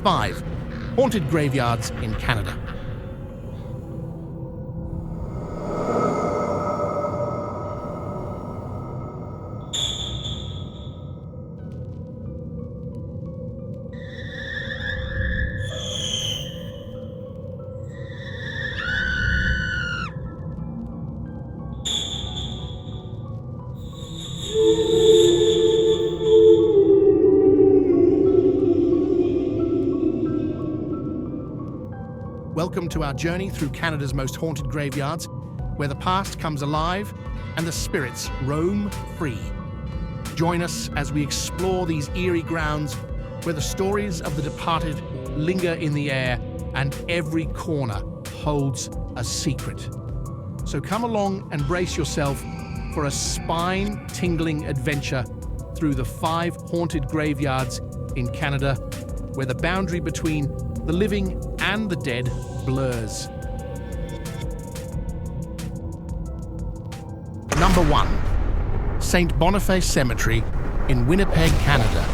5. Haunted graveyards in Canada. Welcome to our journey through Canada's most haunted graveyards, where the past comes alive and the spirits roam free. Join us as we explore these eerie grounds where the stories of the departed linger in the air and every corner holds a secret. So come along and brace yourself for a spine-tingling adventure through the 5 haunted graveyards in Canada, where the boundary between the living and the dead blurs. Number 1. St. Boniface Cemetery in Winnipeg, Canada.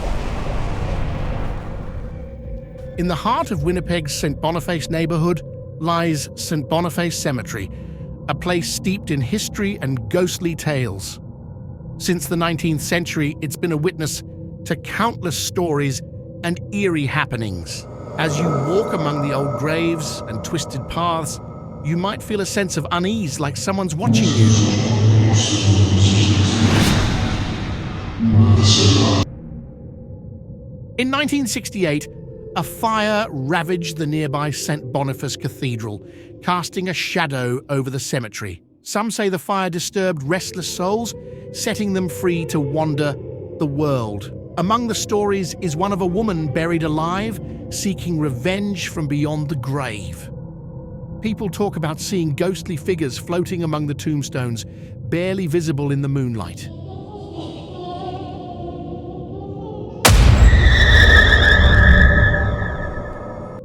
In the heart of Winnipeg's St. Boniface neighborhood lies St. Boniface Cemetery, a place steeped in history and ghostly tales. Since the 19th century, it's been a witness to countless stories and eerie happenings. As you walk among the old graves and twisted paths, you might feel a sense of unease, like someone's watching you. In 1968, a fire ravaged the nearby St. Boniface Cathedral, casting a shadow over the cemetery. Some say the fire disturbed restless souls, setting them free to wander the world. Among the stories is one of a woman buried alive, seeking revenge from beyond the grave. People talk about seeing ghostly figures floating among the tombstones, barely visible in the moonlight.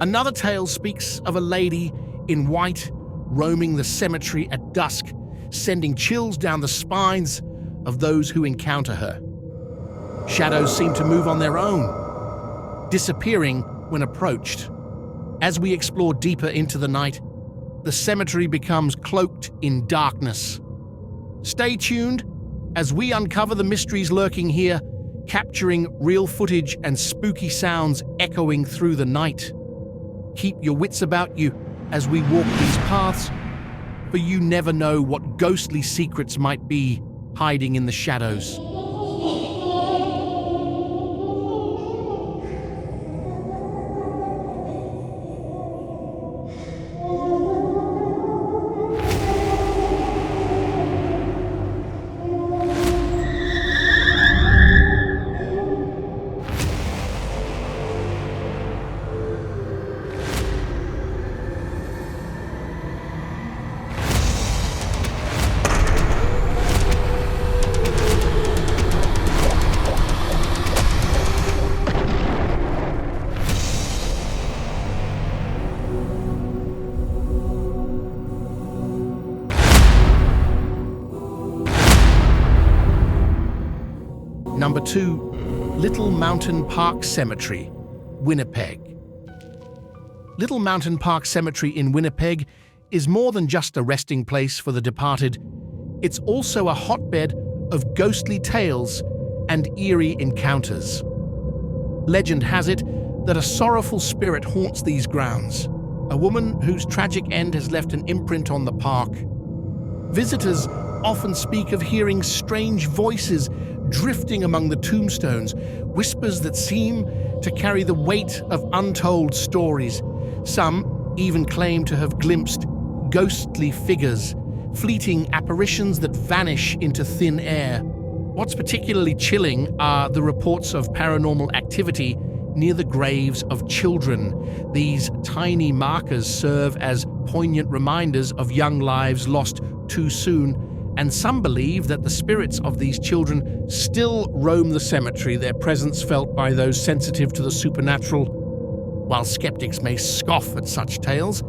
Another tale speaks of a lady in white roaming the cemetery at dusk, sending chills down the spines of those who encounter her. Shadows seem to move on their own, disappearing when approached. As we explore deeper into the night, the cemetery becomes cloaked in darkness. Stay tuned as we uncover the mysteries lurking here, capturing real footage and spooky sounds echoing through the night. Keep your wits about you as we walk these paths, for you never know what ghostly secrets might be hiding in the shadows. Number 2. Little Mountain Park Cemetery, Winnipeg. Little Mountain Park Cemetery in Winnipeg is more than just a resting place for the departed. It's also a hotbed of ghostly tales and eerie encounters. Legend has it that a sorrowful spirit haunts these grounds, a woman whose tragic end has left an imprint on the park. Visitors often speak of hearing strange voices drifting among the tombstones, whispers that seem to carry the weight of untold stories. Some even claim to have glimpsed ghostly figures, fleeting apparitions that vanish into thin air. What's particularly chilling are the reports of paranormal activity near the graves of children. These tiny markers serve as poignant reminders of young lives lost too soon, and some believe that the spirits of these children still roam the cemetery, their presence felt by those sensitive to the supernatural. While skeptics may scoff at such tales,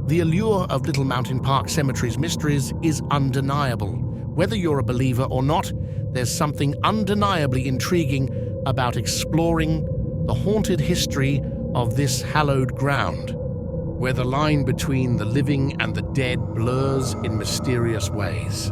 the allure of Little Mountain Park Cemetery's mysteries is undeniable. Whether you're a believer or not, there's something undeniably intriguing about exploring the haunted history of this hallowed ground, where the line between the living and the dead blurs in mysterious ways.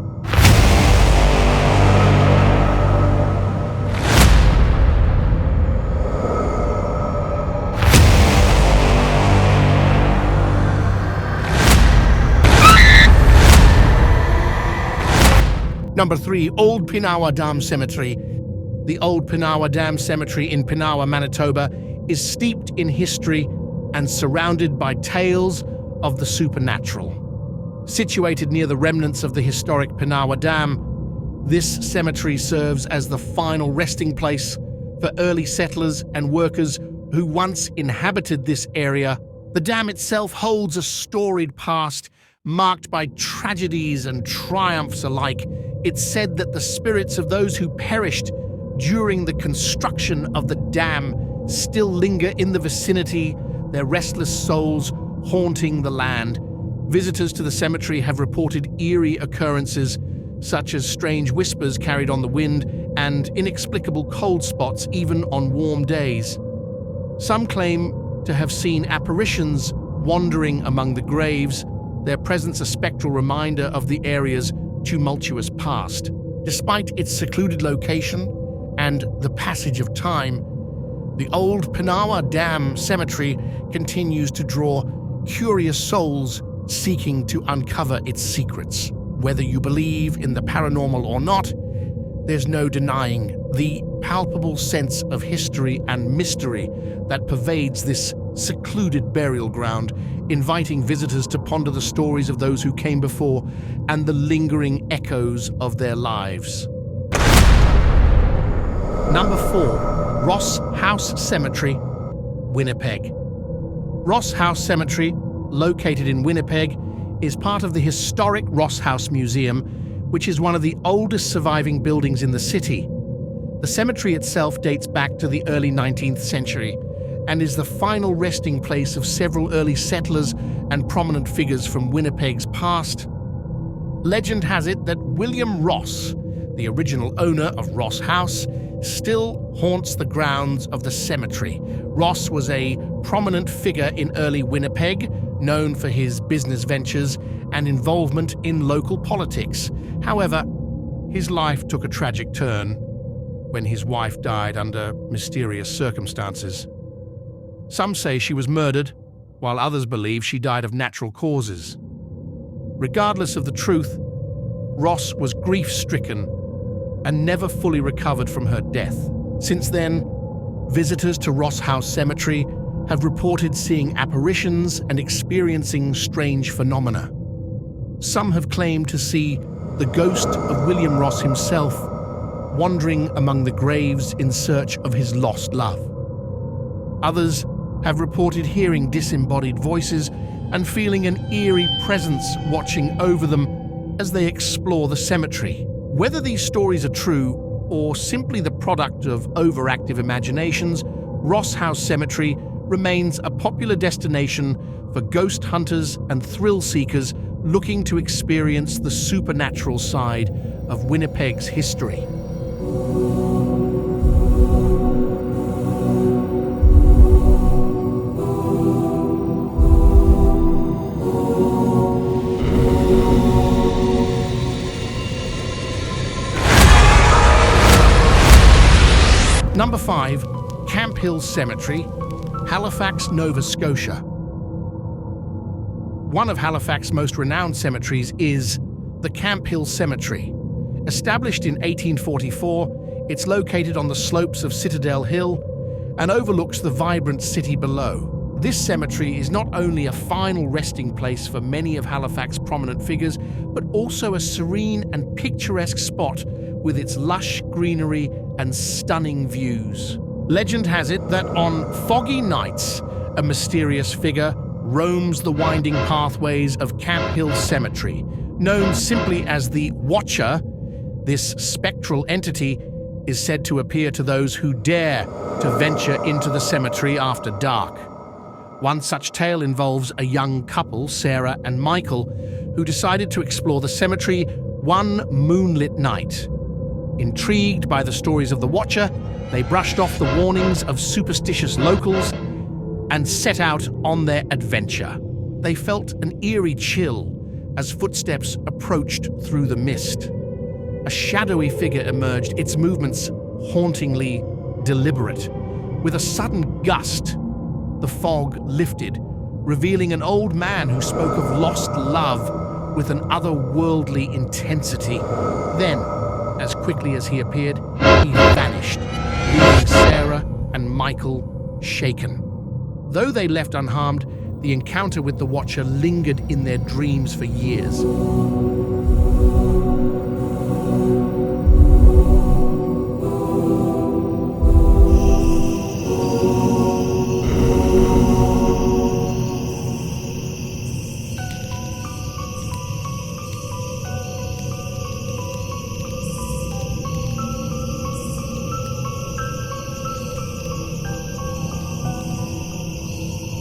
Number 3, Old Pinawa Dam Cemetery. The Old Pinawa Dam Cemetery in Pinawa, Manitoba, is steeped in history and surrounded by tales of the supernatural. Situated near the remnants of the historic Pinawa Dam, this cemetery serves as the final resting place for early settlers and workers who once inhabited this area. The dam itself holds a storied past marked by tragedies and triumphs alike. It's said that the spirits of those who perished during the construction of the dam still linger in the vicinity, their restless souls haunting the land. Visitors to the cemetery have reported eerie occurrences, such as strange whispers carried on the wind and inexplicable cold spots even on warm days. Some claim to have seen apparitions wandering among the graves, their presence a spectral reminder of the area's tumultuous past. Despite its secluded location and the passage of time, the Old Pinawa Dam Cemetery continues to draw curious souls seeking to uncover its secrets. Whether you believe in the paranormal or not, there's no denying the palpable sense of history and mystery that pervades this secluded burial ground, inviting visitors to ponder the stories of those who came before and the lingering echoes of their lives. Number 4, Ross House Cemetery, Winnipeg. Ross House Cemetery, located in Winnipeg, is part of the historic Ross House Museum, which is one of the oldest surviving buildings in the city. The cemetery itself dates back to the early 19th century and is the final resting place of several early settlers and prominent figures from Winnipeg's past. Legend has it that William Ross, the original owner of Ross House, still haunts the grounds of the cemetery. Ross was a prominent figure in early Winnipeg, known for his business ventures and involvement in local politics. However, his life took a tragic turn when his wife died under mysterious circumstances. Some say she was murdered, while others believe she died of natural causes. Regardless of the truth, Ross was grief-stricken and never fully recovered from her death. Since then, visitors to Ross House Cemetery have reported seeing apparitions and experiencing strange phenomena. Some have claimed to see the ghost of William Ross himself wandering among the graves in search of his lost love. Others have reported hearing disembodied voices and feeling an eerie presence watching over them as they explore the cemetery. Whether these stories are true or simply the product of overactive imaginations, Ross House Cemetery remains a popular destination for ghost hunters and thrill seekers looking to experience the supernatural side of Winnipeg's history. Number 5, Camp Hill Cemetery, Halifax, Nova Scotia. One of Halifax's most renowned cemeteries is the Camp Hill Cemetery. Established in 1844, it's located on the slopes of Citadel Hill and overlooks the vibrant city below. This cemetery is not only a final resting place for many of Halifax's prominent figures, but also a serene and picturesque spot with its lush greenery and stunning views. Legend has it that on foggy nights, a mysterious figure roams the winding pathways of Camp Hill Cemetery. Known simply as the Watcher, this spectral entity is said to appear to those who dare to venture into the cemetery after dark. One such tale involves a young couple, Sarah and Michael, who decided to explore the cemetery one moonlit night. Intrigued by the stories of the Watcher, they brushed off the warnings of superstitious locals and set out on their adventure. They felt an eerie chill as footsteps approached through the mist. A shadowy figure emerged, its movements hauntingly deliberate. With a sudden gust, the fog lifted, revealing an old man who spoke of lost love with an otherworldly intensity. Then, as quickly as he appeared, he vanished, leaving Sarah and Michael shaken. Though they left unharmed, the encounter with the Watcher lingered in their dreams for years.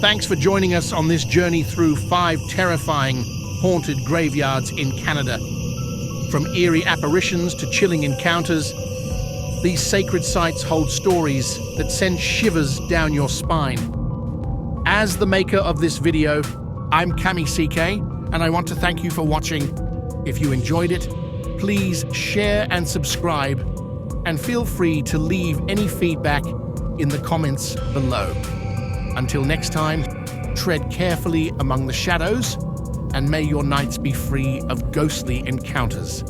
Thanks for joining us on this journey through 5 terrifying, haunted graveyards in Canada. From eerie apparitions to chilling encounters, these sacred sites hold stories that send shivers down your spine. As the maker of this video, I'm Camy Ck, and I want to thank you for watching. If you enjoyed it, please share and subscribe, and feel free to leave any feedback in the comments below. Until next time, tread carefully among the shadows, and may your nights be free of ghostly encounters.